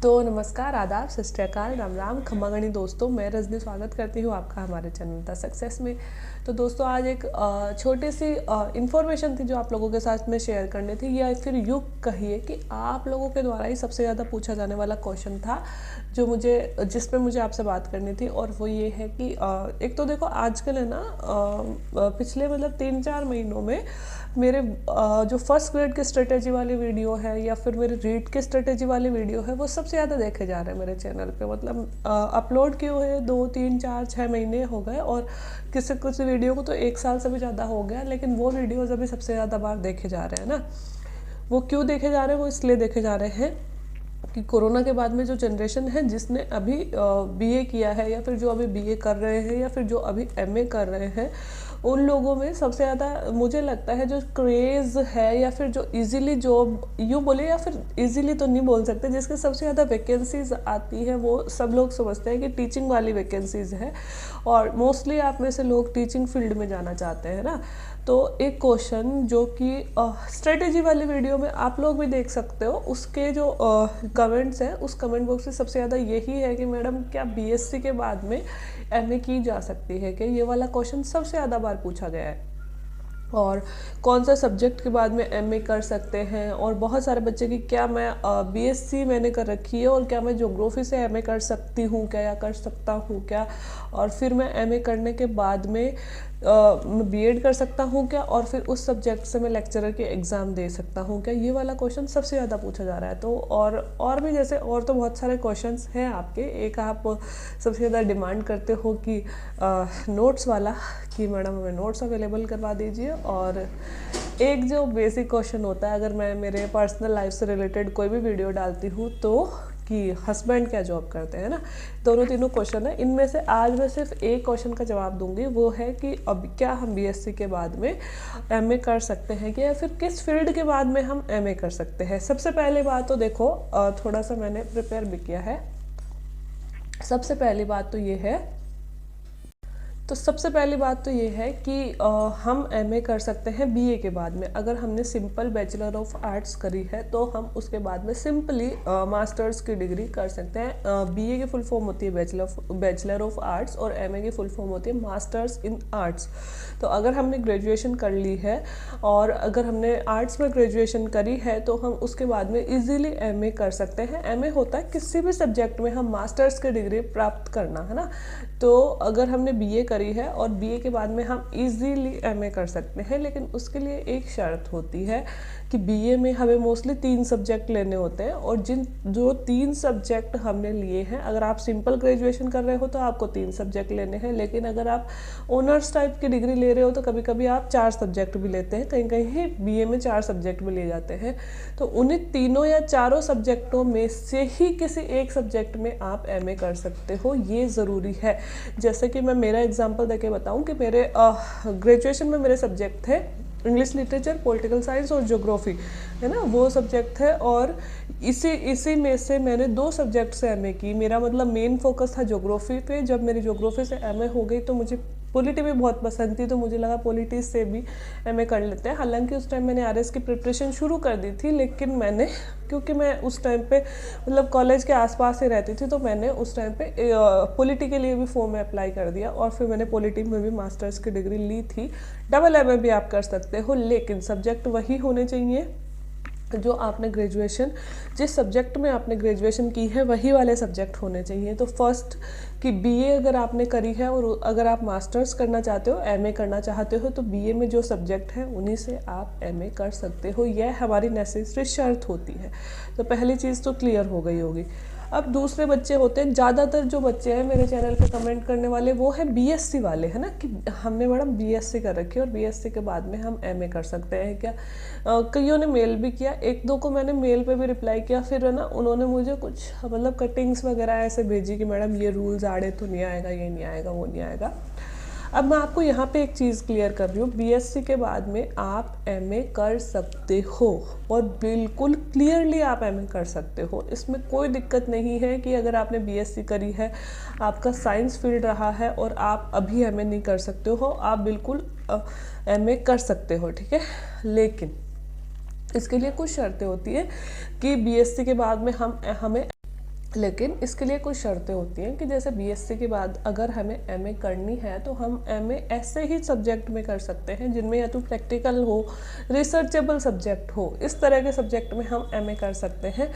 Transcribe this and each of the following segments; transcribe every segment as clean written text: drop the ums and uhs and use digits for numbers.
तो नमस्कार, आदाब, सत श्री अकाल, राम राम, खम्मा गणी दोस्तों। मैं रजनी स्वागत करती हूँ आपका हमारे चैनल द सक्सेस में। तो दोस्तों आज एक छोटी सी इन्फॉर्मेशन थी जो आप लोगों के साथ में शेयर करनी थी, या फिर यूँ कहिए कि आप लोगों के द्वारा ही सबसे ज़्यादा पूछा जाने वाला क्वेश्चन था जिस पे मुझे आपसे बात करनी थी। और वो ये है कि एक तो देखो आजकल है ना, पिछले मतलब 3-4 महीनों में मेरे जो फर्स्ट ग्रेड के स्ट्रेटेजी वाली वीडियो है या फिर मेरे रीड के स्ट्रेटेजी वाली वीडियो है वो सबसे ज़्यादा देखे जा रहे हैं मेरे चैनल पे। मतलब अपलोड किए हुए 2-3-4-6 महीने हो गए, और कुछ वीडियो को तो 1 साल से भी ज़्यादा हो गया, लेकिन वो वीडियोज़ अभी सबसे ज़्यादा बार देखे जा रहे हैं ना। वो क्यों देखे जा रहे हैं? वो इसलिए देखे जा रहे हैं कि कोरोना के बाद में जो जनरेशन है जिसने अभी बीए किया है, या फिर जो अभी बीए कर रहे हैं, या फिर जो अभी एमए कर रहे हैं, उन लोगों में सबसे ज़्यादा मुझे लगता है जो क्रेज़ है, या फिर जो इजीली जॉब यूँ बोले, या फिर इजीली तो नहीं बोल सकते, जिसके सबसे ज़्यादा वैकेंसीज आती है वो सब लोग समझते हैं कि टीचिंग वाली वैकेंसीज है। और मोस्टली आप में से लोग टीचिंग फील्ड में जाना चाहते हैं ना। तो एक क्वेश्चन जो कि स्ट्रेटेजी वाली वीडियो में आप लोग भी देख सकते हो, उसके जो कमेंट्स हैं उस कमेंट बॉक्स में सबसे ज़्यादा यही है कि मैडम क्या बीएससी के बाद में एमए की जा सकती है? कि ये वाला क्वेश्चन सबसे ज़्यादा बार पूछा गया है। और कौन सा सब्जेक्ट के बाद में एमए कर सकते हैं, और बहुत सारे बच्चे की क्या मैं बीएससी मैंने कर रखी है और क्या मैं ज्योग्राफी से एमए कर सकती हूँ क्या, या कर सकता हूँ क्या, और फिर मैं एमए करने के बाद में बीएड कर सकता हूँ क्या, और फिर उस सब्जेक्ट से मैं लेक्चरर के एग्ज़ाम दे सकता हूँ क्या? ये वाला क्वेश्चन सबसे ज़्यादा पूछा जा रहा है। तो और भी जैसे और तो बहुत सारे क्वेश्चंस हैं आपके। एक आप सबसे ज़्यादा डिमांड करते हो कि नोट्स वाला, कि मैडम हमें नोट्स अवेलेबल करवा दीजिए। और एक जो बेसिक क्वेश्चन होता है, अगर मैं मेरे पर्सनल लाइफ से रिलेटेड कोई भी वीडियो डालती हूँ तो कि हस्बैंड क्या जॉब करते हैं ना, दोनों तीनों क्वेश्चन है। इनमें से आज मैं सिर्फ एक क्वेश्चन का जवाब दूंगी, वो है कि अब क्या हम बीएससी के बाद में एमए कर सकते हैं क्या, या फिर किस फील्ड के बाद में हम एमए कर सकते हैं। सबसे पहले बात तो देखो, थोड़ा सा मैंने प्रिपेयर भी किया है। सबसे पहली बात तो ये है कि हम एमए कर सकते हैं बीए के बाद में। अगर हमने सिंपल बैचलर ऑफ आर्ट्स करी है तो हम उसके बाद में सिंपली मास्टर्स की डिग्री कर सकते हैं। बीए की फुल फॉर्म होती है बैचलर ऑफ आर्ट्स, और एमए की फुल फॉर्म होती है मास्टर्स इन आर्ट्स। तो अगर हमने ग्रेजुएशन कर ली है, और अगर हमने आर्ट्स में ग्रेजुएशन करी है, तो हम उसके बाद में इजीली एमए कर सकते हैं। एमए होता है किसी भी सब्जेक्ट में हम मास्टर्स की डिग्री प्राप्त करना, है ना। तो अगर हमने बीए करी है और बीए के बाद में हम इजीली एमए कर सकते हैं, लेकिन उसके लिए एक शर्त होती है कि बीए में हमें मोस्टली 3 सब्जेक्ट लेने होते हैं। और जो 3 सब्जेक्ट हमने लिए हैं, अगर आप सिंपल ग्रेजुएशन कर रहे हो तो आपको 3 सब्जेक्ट लेने हैं, लेकिन अगर आप ऑनर्स टाइप की डिग्री ले रहे हो तो कभी कभी आप 4 सब्जेक्ट भी लेते हैं, कहीं कहीं बीए में 4 सब्जेक्ट भी ले जाते हैं। तो उन्हीं तीनों या चारों सब्जेक्टों में से ही किसी एक सब्जेक्ट में आप एमए कर सकते हो, ये ज़रूरी है। जैसे कि मैं मेरा एग्जांपल देके बताऊं कि मेरे ग्रेजुएशन में मेरे सब्जेक्ट थे इंग्लिश लिटरेचर, पॉलिटिकल साइंस और ज्योग्राफी, है ना, वो सब्जेक्ट है। और इसी में से मैंने 2 सब्जेक्ट से एमए की। मेरा मतलब मेन फोकस था ज्योग्राफी पे। जब मेरी ज्योग्राफी से एमए हो गई तो मुझे पॉलिटी भी बहुत पसंद थी, तो मुझे लगा पॉलिटी से भी एमए कर लेते हैं। हालांकि उस टाइम मैंने आरएस की प्रिपरेशन शुरू कर दी थी, लेकिन मैंने, क्योंकि मैं उस टाइम पे मतलब कॉलेज के आसपास ही रहती थी, तो मैंने उस टाइम पे पॉलिटी के लिए भी फॉर्म में अप्लाई कर दिया, और फिर मैंने पॉलिटी में भी मास्टर्स की डिग्री ली थी। डबल एमए भी आप कर सकते हो, लेकिन सब्जेक्ट वही होने चाहिए जो आपने ग्रेजुएशन, जिस सब्जेक्ट में आपने ग्रेजुएशन की है वही वाले सब्जेक्ट होने चाहिए। तो फर्स्ट कि बीए अगर आपने करी है और अगर आप मास्टर्स करना चाहते हो, एमए करना चाहते हो, तो बीए में जो सब्जेक्ट हैं उन्हीं से आप एमए कर सकते हो। यह हमारी नेसेसरी शर्त होती है। तो पहली चीज़ तो क्लियर हो गई होगी। अब दूसरे बच्चे होते हैं, ज़्यादातर जो बच्चे हैं मेरे चैनल पे कमेंट करने वाले, वो है बीएससी वाले, है ना, कि हमने मैडम बीएससी कर रखी है और बीएससी के बाद में हम एमए कर सकते हैं क्या। कईयों ने मेल भी किया, 1-2 को मैंने मेल पे भी रिप्लाई किया, फिर है ना उन्होंने मुझे कुछ मतलब कटिंग्स वगैरह ऐसे भेजी कि मैडम ये रूल्स आड़े तो नहीं आएगा, ये नहीं आएगा, वो नहीं आएगा। अब मैं आपको यहाँ पे एक चीज़ क्लियर कर रही हूँ, बीएससी के बाद में आप एमए कर सकते हो, और बिल्कुल क्लियरली आप एमए कर सकते हो। इसमें कोई दिक्कत नहीं है कि अगर आपने बीएससी करी है, आपका साइंस फील्ड रहा है और आप अभी एमए नहीं कर सकते हो, आप बिल्कुल एमए कर सकते हो, ठीक है। लेकिन इसके लिए कुछ शर्तें होती है कि बीएससी के बाद में हमें लेकिन इसके लिए कुछ शर्तें होती हैं कि जैसे बीएससी के बाद अगर हमें एमए करनी है तो हम एमए ऐसे ही सब्जेक्ट में कर सकते हैं जिनमें या तो प्रैक्टिकल हो, रिसर्चेबल सब्जेक्ट हो, इस तरह के सब्जेक्ट में हम एमए कर सकते हैं।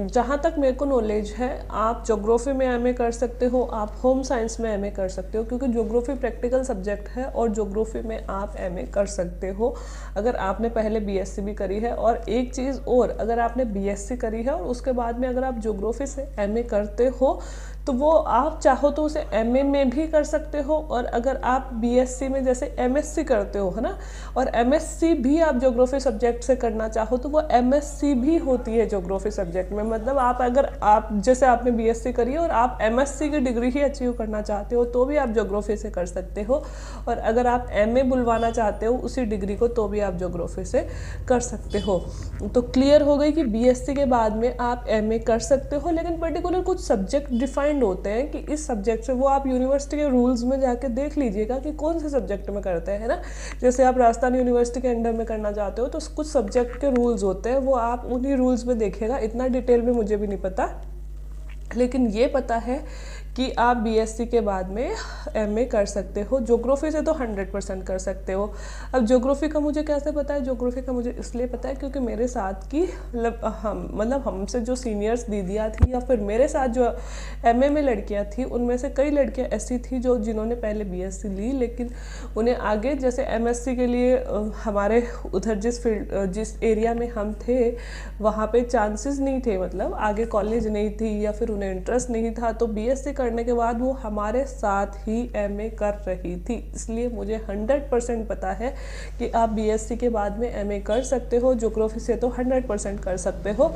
जहाँ तक मेरे को नॉलेज है, आप ज्योग्राफी में एमए कर सकते हो, आप होम साइंस में एमए कर सकते हो, क्योंकि ज्योग्राफी प्रैक्टिकल सब्जेक्ट है और ज्योग्राफी में आप एमए कर सकते हो अगर आपने पहले बीएससी भी करी है। और एक चीज़ और, अगर आपने बीएससी करी है और उसके बाद में अगर आप ज्योग्राफी से एमए करते हो तो वो आप चाहो तो उसे एमए में भी कर सकते हो, और अगर आप बीएससी में जैसे एमएससी करते हो, है ना, और एमएससी भी आप ज्योग्राफी सब्जेक्ट से करना चाहो तो वो एमएससी भी होती है ज्योग्राफी सब्जेक्ट में। मतलब आप अगर आप जैसे आपने बीएससी करी है और आप एमएससी की डिग्री ही अचीव करना चाहते हो तो भी आप ज्योग्राफी से कर सकते हो, और अगर आप एमए बुलवाना चाहते हो उसी डिग्री को तो भी आप ज्योग्राफी से कर सकते हो। तो क्लियर हो गई कि बीएससी के बाद में आप एमए कर सकते हो, लेकिन पर्टिकुलर कुछ सब्जेक्ट डिफाइंड होते हैं कि इस सब्जेक्ट से, वो आप यूनिवर्सिटी के रूल्स में जाके देख लीजिएगा कि कौन से सब्जेक्ट में करते हैं, है ना। जैसे आप राजस्थान यूनिवर्सिटी के अंडर में करना चाहते हो तो कुछ सब्जेक्ट के रूल्स होते हैं, वो आप उन्हीं रूल्स में देखिएगा। इतना डिटेल में मुझे भी नहीं पता, लेकिन ये पता है कि आप बीएससी के बाद में एमए कर सकते हो। ज्योग्राफी से तो 100% कर सकते हो। अब ज्योग्राफी का मुझे कैसे पता है? ज्योग्राफी का मुझे इसलिए पता है क्योंकि मेरे साथ की हमसे जो सीनियर्स दीदियाँ थी या फिर मेरे साथ जो एमए में लड़कियां थी, उनमें से कई लड़कियां ऐसी थी जिन्होंने पहले बीएससी ली, लेकिन उन्हें आगे जैसे एमएससी के लिए हमारे उधर जिस एरिया में हम थे वहाँ पे चांसेस नहीं थे, मतलब आगे कॉलेज नहीं थी या फिर उन्हें इंटरेस्ट नहीं था, तो बीएससी करने के बाद वो हमारे साथ ही एमए कर रही थी। इसलिए मुझे 100% पता है कि आप बीएससी के बाद में एमए कर सकते हो। ज्योग्राफी से तो 100% कर सकते हो।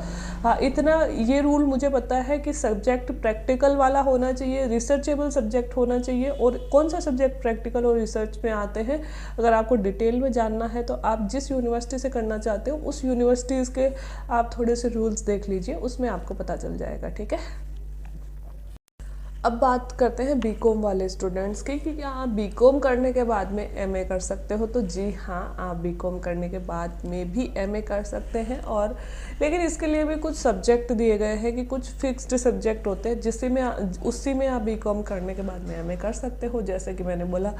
हाँ, इतना ये रूल मुझे पता है कि सब्जेक्ट प्रैक्टिकल वाला होना चाहिए, रिसर्चेबल सब्जेक्ट होना चाहिए। और कौन सा सब्जेक्ट प्रैक्टिकल और रिसर्च में आते हैं, अगर आपको डिटेल में जानना है तो आप जिस यूनिवर्सिटी से करना चाहते हो उस यूनिवर्सिटीज़ के आप थोड़े से रूल्स देख लीजिए, उसमें आपको पता चल जाएगा। ठीक है, अब बात करते हैं बीकॉम वाले स्टूडेंट्स की कि क्या आप बीकॉम करने के बाद में एमए कर सकते हो। तो जी हाँ, आप बीकॉम करने के बाद में भी एमए कर सकते हैं, और लेकिन इसके लिए भी कुछ सब्जेक्ट दिए गए हैं कि कुछ फिक्स्ड सब्जेक्ट होते हैं उसी में आप बीकॉम करने के बाद में एमए कर सकते हो। जैसे कि मैंने बोला,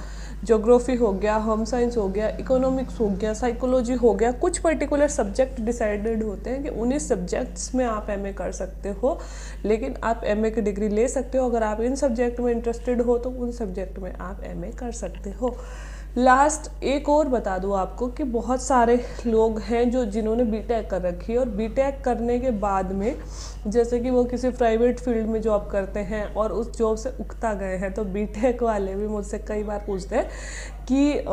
ज्योग्राफी हो गया, होम साइंस हो गया, इकोनॉमिक्स हो गया, साइकोलॉजी हो गया, कुछ पर्टिकुलर सब्जेक्ट डिसाइडेड होते हैं कि उन्हीं सब्जेक्ट्स में आप एमए कर सकते हो। लेकिन आप एमए की डिग्री ले सकते हो, अगर आप इन सब्जेक्ट में इंटरेस्टेड हो तो उन सब्जेक्ट में आप एमए कर सकते हो। लास्ट एक और बता दूं आपको कि बहुत सारे लोग हैं जिन्होंने बीटेक कर रखी है, और बीटेक करने के बाद में जैसे कि वो किसी प्राइवेट फील्ड में जॉब करते हैं और उस जॉब से उकता गए हैं, तो बीटेक वाले भी मुझसे कई बार पूछते हैं कि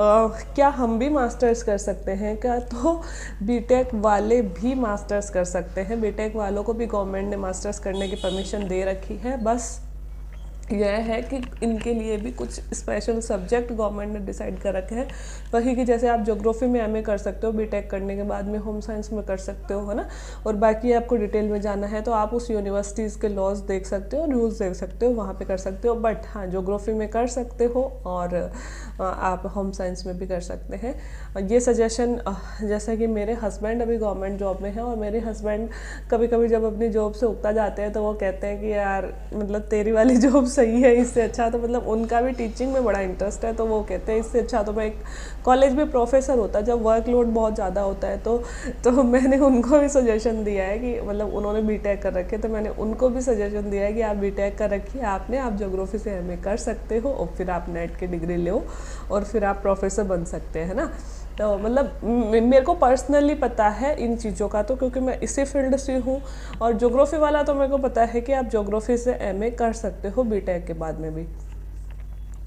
क्या हम भी मास्टर्स कर सकते हैं क्या? तो बीटेक वाले भी मास्टर्स कर सकते हैं। बीटेक वालों को भी गवर्नमेंट ने मास्टर्स करने की परमिशन दे रखी है। बस यह है कि इनके लिए भी कुछ स्पेशल सब्जेक्ट गवर्नमेंट ने डिसाइड कर रखे हैं। वही कि जैसे आप ज्योग्राफी में एमए कर सकते हो बीटेक करने के बाद में, होम साइंस में कर सकते हो, है ना। और बाकी आपको डिटेल में जाना है तो आप उस यूनिवर्सिटीज़ के लॉज देख सकते हो, रूल्स देख सकते हो, वहाँ पे कर सकते हो। बट हाँ, ज्योग्राफी में कर सकते हो और आप होम साइंस में भी कर सकते हैं। ये सजेशन, जैसा कि मेरे हस्बैंड अभी गवर्नमेंट जॉब में है, और मेरे हस्बैंड कभी कभी जब अपनी जॉब से उकता जाते हैं तो वो कहते हैं कि यार मतलब तेरी वाली जॉब सही है, इससे अच्छा तो मतलब उनका भी टीचिंग में बड़ा इंटरेस्ट है, तो वो कहते हैं इससे अच्छा तो मैं एक कॉलेज में प्रोफेसर होता। जब वर्कलोड बहुत ज़्यादा होता है तो मैंने उनको भी सजेशन दिया है कि मतलब उन्होंने बीटेक कर रखे, तो मैंने उनको भी सजेशन दिया है कि आप बीटेक कर रखिए आप ज्योग्राफी से एमए कर सकते हो, और फिर आप नेट की डिग्री लो और फिर आप प्रोफेसर बन सकते हैं ना। तो मतलब मेरे को पर्सनली पता है इन चीज़ों का, तो क्योंकि मैं इसी फील्ड से हूँ। और ज्योग्राफी वाला तो मेरे को पता है कि आप ज्योग्राफी से एमए कर सकते हो बीटेक के बाद में भी।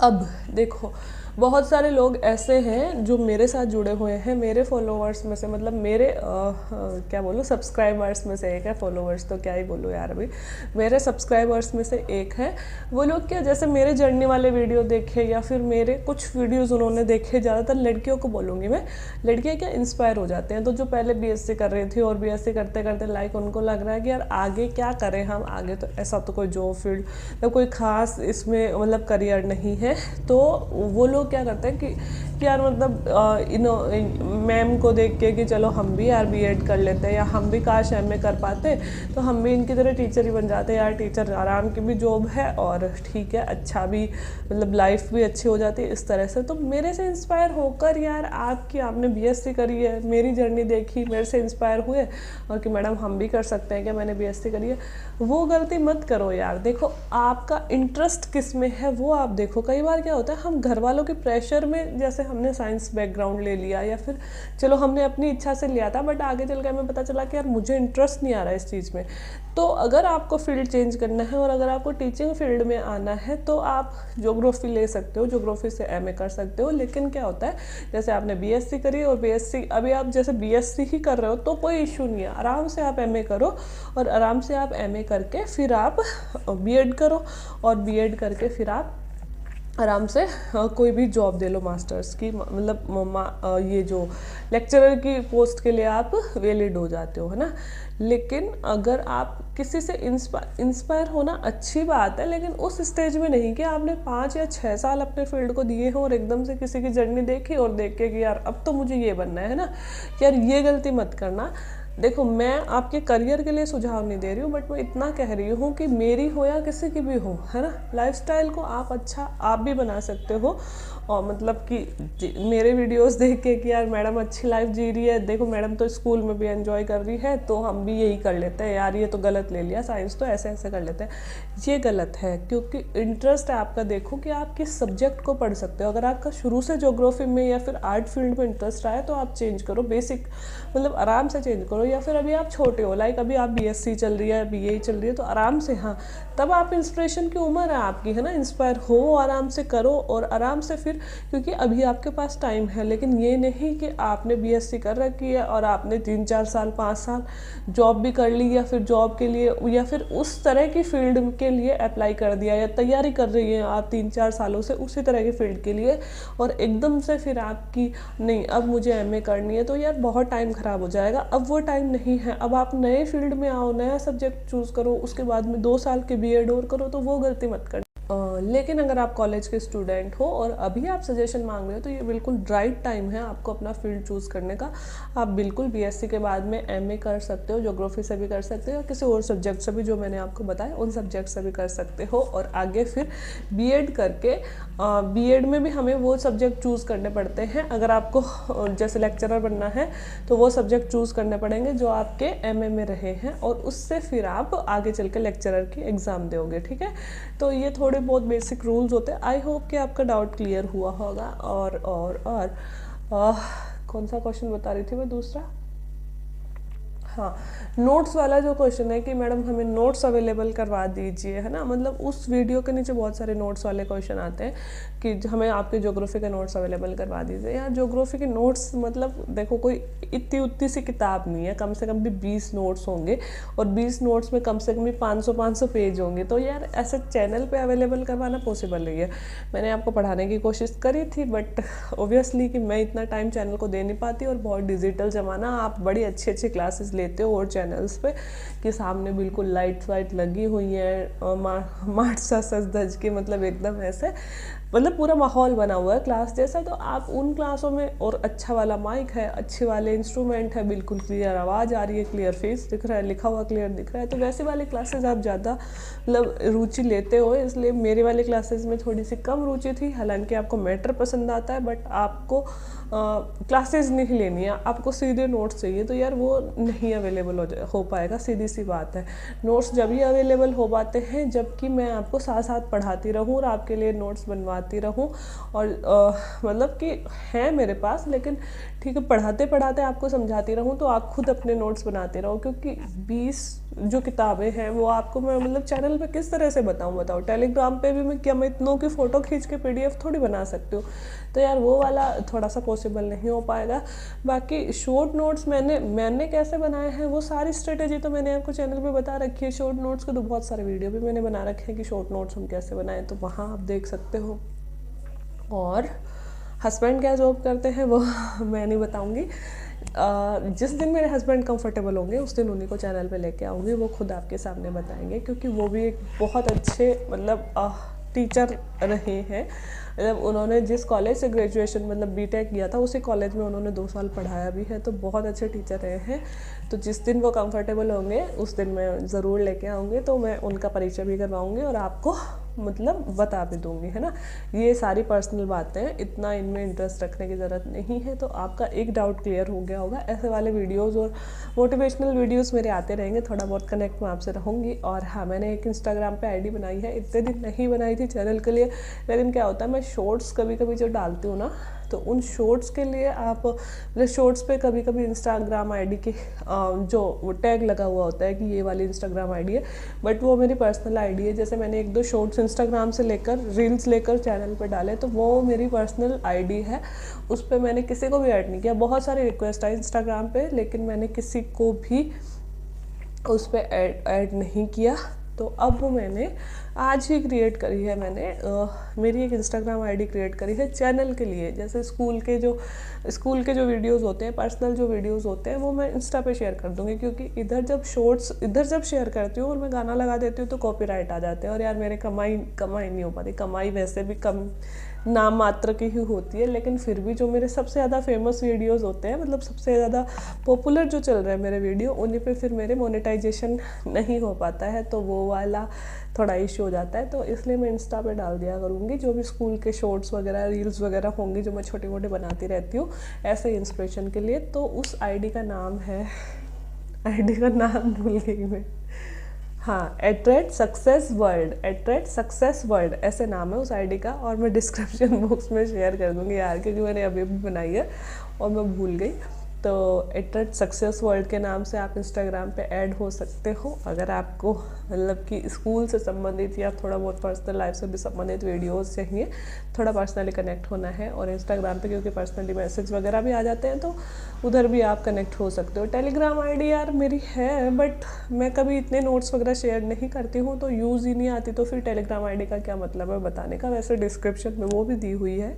अब देखो, बहुत सारे लोग ऐसे हैं जो मेरे साथ जुड़े हुए हैं, मेरे फॉलोअर्स में से, मतलब मेरे क्या बोलूँ, सब्सक्राइबर्स में से एक है, फॉलोअर्स तो क्या ही बोलूँ यार, अभी मेरे सब्सक्राइबर्स में से एक है। वो लोग क्या, जैसे मेरे जर्नी वाले वीडियो देखे या फिर मेरे कुछ वीडियोस उन्होंने देखे, ज़्यादातर लड़कियों को बोलूँगी मैं, लड़कियाँ क्या इंस्पायर हो जाते हैं। तो जो पहले बीएससी कर रही थी और बीएससी करते करते लाइक उनको लग रहा है कि यार आगे क्या करें हम, आगे तो ऐसा तो कोई जॉब फील्ड तो कोई ख़ास इसमें मतलब करियर नहीं है, तो वो लोग क्या करते हैं कि कि यार मतलब मैम को देख के कि चलो हम भी यार बीएड कर लेते हैं, या हम भी काश एमए कर पाते तो हम भी इनकी तरह टीचर ही बन जाते। यार टीचर आराम की भी जॉब है और ठीक है, अच्छा भी मतलब लाइफ भी अच्छी हो जाती है इस तरह से। तो मेरे से इंस्पायर होकर यार आपने बीएससी करी है, मेरी जर्नी देखी, मेरे से इंस्पायर हुए और कि मैडम हम भी कर सकते हैं क्या, मैंने बीएससी करी है। वो गलती मत करो यार। देखो आपका इंटरेस्ट किस में है वो आप देखो। कई बार क्या होता है, हम घर वालों के प्रेशर में, जैसे हमने साइंस बैकग्राउंड ले लिया या फिर चलो हमने अपनी इच्छा से लिया था, बट आगे चल के हमें पता चला कि यार मुझे इंटरेस्ट नहीं आ रहा है इस चीज़ में। तो अगर आपको फील्ड चेंज करना है और अगर आपको टीचिंग फील्ड में आना है तो आप ज्योग्राफी ले सकते हो, ज्योग्राफी से एमए कर सकते हो। लेकिन क्या होता है, जैसे आपने बीएससी करी और बीएससी अभी आप जैसे बीएससी ही कर रहे हो तो कोई इशू नहीं है, आराम से आप एमए करो और आराम से आप एमए करके फिर आप बीएड करो और बीएड करके फिर आप आराम से कोई भी जॉब दे लो मास्टर्स की, मतलब ये जो लेक्चरर की पोस्ट के लिए आप वैलिड हो जाते हो, है ना। लेकिन अगर आप किसी से इंस्पायर होना अच्छी बात है, लेकिन उस स्टेज में नहीं कि आपने 5 या 6 साल अपने फील्ड को दिए हो और एकदम से किसी की जर्नी देखी और देख के कि यार अब तो मुझे ये बनना है ना। यार ये गलती मत करना। देखो मैं आपके करियर के लिए सुझाव नहीं दे रही हूँ, बट मैं इतना कह रही हूँ कि मेरी हो या किसी की भी हो, है ना, लाइफस्टाइल को आप अच्छा आप भी बना सकते हो। और मतलब कि मेरे वीडियोस देख के कि यार मैडम अच्छी लाइफ जी रही है, देखो मैडम तो स्कूल में भी एंजॉय कर रही है तो हम भी यही कर लेते हैं, यार ये तो गलत ले लिया, साइंस तो ऐसे ऐसे कर लेते हैं। ये गलत है, क्योंकि इंटरेस्ट है आपका। देखो कि आप किस सब्जेक्ट को पढ़ सकते हो। अगर आपका शुरू से ज्योग्राफी में या फिर आर्ट फील्ड में इंटरेस्ट रहा है तो आप चेंज करो, बेसिक मतलब आराम से चेंज करो। या फिर अभी आप छोटे हो, लाइक अभी आप बीएससी चल रही है, बीए चल रही है, तो आराम से, हाँ तब आप इंस्पिरेशन की उम्र है आपकी, है ना, इंस्पायर हो, आराम से करो और आराम से फिर, क्योंकि अभी आपके पास टाइम है। लेकिन ये नहीं कि आपने बीएससी कर रखी है और आपने 3-4 साल 5 साल जॉब भी कर ली या फिर जॉब के लिए या फिर उस तरह की फील्ड के लिए अप्लाई कर दिया या तैयारी कर रही हैं आप 3-4 सालों से उसी तरह की फील्ड के लिए, और एकदम से फिर आपकी नहीं अब मुझे एमए करनी है, तो यार बहुत टाइम ख़राब हो जाएगा। अब वो टाइम नहीं है, अब आप नए फील्ड में आओ, नया सब्जेक्ट चूज़ करो, उसके बाद में 2 साल के बीएड और करो, तो वो गलती मत करना। लेकिन अगर आप कॉलेज के स्टूडेंट हो और अभी आप सजेशन मांग रहे हो तो ये बिल्कुल राइट टाइम है आपको अपना फील्ड चूज़ करने का। आप बिल्कुल बीएससी के बाद में एमए कर सकते हो, ज्योग्राफी से भी कर सकते हो, किसी और सब्जेक्ट से भी जो मैंने आपको बताया उन सब्जेक्ट से भी कर सकते हो। और आगे फिर बीएड करके, बीएड में भी हमें वो सब्जेक्ट चूज़ करने पड़ते हैं। अगर आपको जैसे लेक्चरर बनना है तो वो सब्जेक्ट चूज़ करने पड़ेंगे जो आपके एमए में रहे हैं, और उससे फिर आप आगे चल के लेक्चरर की एग्ज़ाम दोगे, ठीक है। तो ये थोड़े बहुत बेसिक रूल्स होते हैं। आई होप कि आपका डाउट क्लियर हुआ होगा। और कौन सा क्वेश्चन बता रही थी मैं, दूसरा, हाँ नोट्स वाला जो क्वेश्चन है कि मैडम हमें नोट्स अवेलेबल करवा दीजिए, है ना, मतलब उस वीडियो के नीचे बहुत सारे नोट्स वाले क्वेश्चन आते हैं कि हमें आपके ज्योग्राफी के नोट्स अवेलेबल करवा दीजिए। यार ज्योग्राफी के नोट्स मतलब देखो कोई इतनी उतनी सी किताब नहीं है, कम से कम भी 20 नोट्स होंगे और 20 नोट्स में कम से कम भी 500 पेज होंगे। तो यार ऐसे चैनल पे अवेलेबल करवाना पॉसिबल नहीं है। मैंने आपको पढ़ाने की कोशिश करी थी, बट ऑब्वियसली कि मैं इतना टाइम चैनल को दे नहीं पाती, और बहुत डिजिटल ज़माना, आप बड़ी अच्छी अच्छी क्लासेस लेते हो और चैनल्स पे कि सामने बिल्कुल लाइट वाइट लगी हुई है, मार्च सा सज धज के, मतलब एकदम ऐसे मतलब पूरा माहौल बना हुआ है क्लास जैसा। तो आप उन क्लासों में, और अच्छा वाला माइक है, अच्छे वाले इंस्ट्रूमेंट है, बिल्कुल क्लियर आवाज़ आ रही है, क्लियर फेस दिख रहा है, लिखा हुआ क्लियर दिख रहा है, तो वैसे वाली क्लासेस आप ज़्यादा मतलब रुचि लेते हो। इसलिए मेरे वाले क्लासेस में थोड़ी सी कम रुचि थी। हालांकि आपको मैटर पसंद आता है, बट आपको क्लासेस नहीं लेनी है, आपको सीधे नोट्स चाहिए, तो यार वो नहीं अवेलेबल हो पाएगा, सीधी सी बात है। नोट्स जब ही अवेलेबल हो पाते हैं जबकि मैं आपको साथ साथ पढ़ाती रहूँ और आपके लिए नोट्स बनवाती रहूँ। और मतलब कि है मेरे पास, लेकिन ठीक है पढ़ाते पढ़ाते आपको समझाती रहूँ, तो आप खुद अपने नोट्स बनाते रहो। क्योंकि 20 जो किताबें हैं वो आपको मैं मतलब चैनल पे किस तरह से बताओ, टेलीग्राम पे भी मैं इतनों की फ़ोटो खींच के PDF थोड़ी बना सकती हूँ, तो यार वो वाला थोड़ा सा पॉसिबल नहीं हो पाएगा। बाकी शॉर्ट नोट्स मैंने कैसे बनाए हैं वो सारी स्ट्रेटेजी तो मैंने आपको चैनल पे बता रखी है। शॉर्ट नोट्स के तो बहुत सारे वीडियो भी मैंने बना रखे हैं कि शॉर्ट नोट्स हम कैसे बनाएं, तो वहाँ आप देख सकते हो। और हस्बैंड क्या जॉब करते हैं वो मैं नहीं बताऊंगी। जिस दिन मेरे हस्बैंड कंफर्टेबल होंगे उस दिन उन्हीं को चैनल पे लेके आऊँगी, वो खुद आपके सामने बताएंगे, क्योंकि वो भी एक बहुत अच्छे मतलब टीचर रहे हैं। मतलब उन्होंने जिस कॉलेज से ग्रेजुएशन मतलब बीटेक किया था उसी कॉलेज में उन्होंने 2 साल पढ़ाया भी है, तो बहुत अच्छे टीचर रहे हैं। तो जिस दिन वो कंफर्टेबल होंगे उस दिन मैं ज़रूर लेके आऊँगी, तो मैं उनका परिचय भी करवाऊँगी और आपको मतलब बता भी दूँगी, है ना। ये सारी पर्सनल बातें हैं, इतना इनमें इंटरेस्ट रखने की ज़रूरत नहीं है। तो आपका एक डाउट क्लियर हो गया होगा। ऐसे वाले वीडियोज़ और मोटिवेशनल वीडियोज़ मेरे आते रहेंगे, थोड़ा बहुत कनेक्ट मैं आपसे रहूँगी। और हाँ, मैंने एक इंस्टाग्राम पे आईडी बनाई है, इतने दिन नहीं बनाई थी चैनल के लिए, लेकिन क्या होता है मैं शॉर्ट्स कभी कभी जो डालती हूँ ना, तो उन शॉर्ट्स के लिए आप मतलब शॉर्ट्स पे कभी कभी इंस्टाग्राम आईडी के जो टैग लगा हुआ होता है कि ये वाली इंस्टाग्राम आईडी है, बट वो मेरी पर्सनल आईडी है। जैसे मैंने 1-2 शॉर्ट्स इंस्टाग्राम से लेकर रील्स लेकर चैनल पे डाले, तो वो मेरी पर्सनल आईडी है, उस पर मैंने किसी को भी ऐड नहीं किया। बहुत सारे रिक्वेस्ट आए इंस्टाग्राम पे, लेकिन मैंने किसी को भी उस पर ऐड नहीं किया। तो अब वो मैंने आज ही क्रिएट करी है, मैंने मेरी एक इंस्टाग्राम आईडी क्रिएट करी है चैनल के लिए। जैसे स्कूल के जो वीडियोस होते हैं, पर्सनल जो वीडियोस होते हैं, वो मैं इंस्टा पे शेयर कर दूँगी, क्योंकि इधर जब शेयर करती हूँ और मैं गाना लगा देती हूँ तो कॉपीराइट आ जाते हैं और यार मेरे कमाई नहीं हो पाती। कमाई वैसे भी कम नाम मात्र की ही होती है, लेकिन फिर भी जो मेरे सबसे ज़्यादा फेमस वीडियोस होते हैं, मतलब सबसे ज़्यादा पॉपुलर जो चल रहे हैं मेरे वीडियो, उन्हीं पे फिर मेरे मोनेटाइजेशन नहीं हो पाता है, तो वो वाला थोड़ा इश्यू हो जाता है। तो इसलिए मैं इंस्टा पे डाल दिया करूँगी जो भी स्कूल के शॉर्ट्स वगैरह रील्स वगैरह होंगी, जो मैं छोटे मोटे बनाती रहती हूँ ऐसे ही इंस्पिरेशन के लिए। तो उस आईडी का नाम भूल गई मैं, हाँ, @सक्सेस वर्ल्ड ऐसे नाम है उस आईडी का, और मैं डिस्क्रिप्शन बॉक्स में शेयर कर दूँगी यार, क्योंकि मैंने अभी बनाई है और मैं भूल गई। तो @सक्सेस वर्ल्ड के नाम से आप इंस्टाग्राम पे ऐड हो सकते हो, अगर आपको मतलब कि स्कूल से संबंधित या थोड़ा बहुत पर्सनल लाइफ से भी संबंधित वीडियोस चाहिए, थोड़ा पर्सनली कनेक्ट होना है। और इंस्टाग्राम पे क्योंकि पर्सनली मैसेज वगैरह भी आ जाते हैं, तो उधर भी आप कनेक्ट हो सकते हो। टेलीग्राम आईडी यार मेरी है, बट मैं कभी इतने नोट्स वगैरह शेयर नहीं करती हूँ, तो यूज़ ही नहीं आती, तो फिर टेलीग्राम आईडी का क्या मतलब है बताने का। वैसे डिस्क्रिप्शन में वो भी दी हुई है,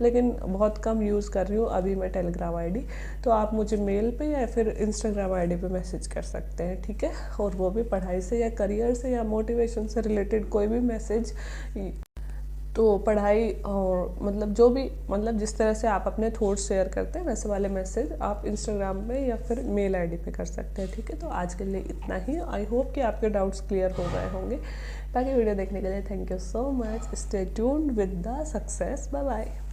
लेकिन बहुत कम यूज़ कर रही हूँ अभी मैं टेलीग्राम आईडी। तो आप मुझे मेल पे या फिर इंस्टाग्राम आईडी पे मैसेज कर सकते हैं, ठीक है। और वो भी पढ़ाई से या करियर से या मोटिवेशन से रिलेटेड कोई भी मैसेज, तो पढ़ाई और मतलब जो भी मतलब जिस तरह से आप अपने थॉट्स शेयर करते हैं वैसे वाले मैसेज आप इंस्टाग्राम पे या फिर मेल आईडी पे कर सकते हैं, ठीक है। तो आज के लिए इतना ही। आई होप कि आपके डाउट्स क्लियर हो गए होंगे। बाकी वीडियो देखने के लिए thank you so much. Stay tuned with the success. Bye bye.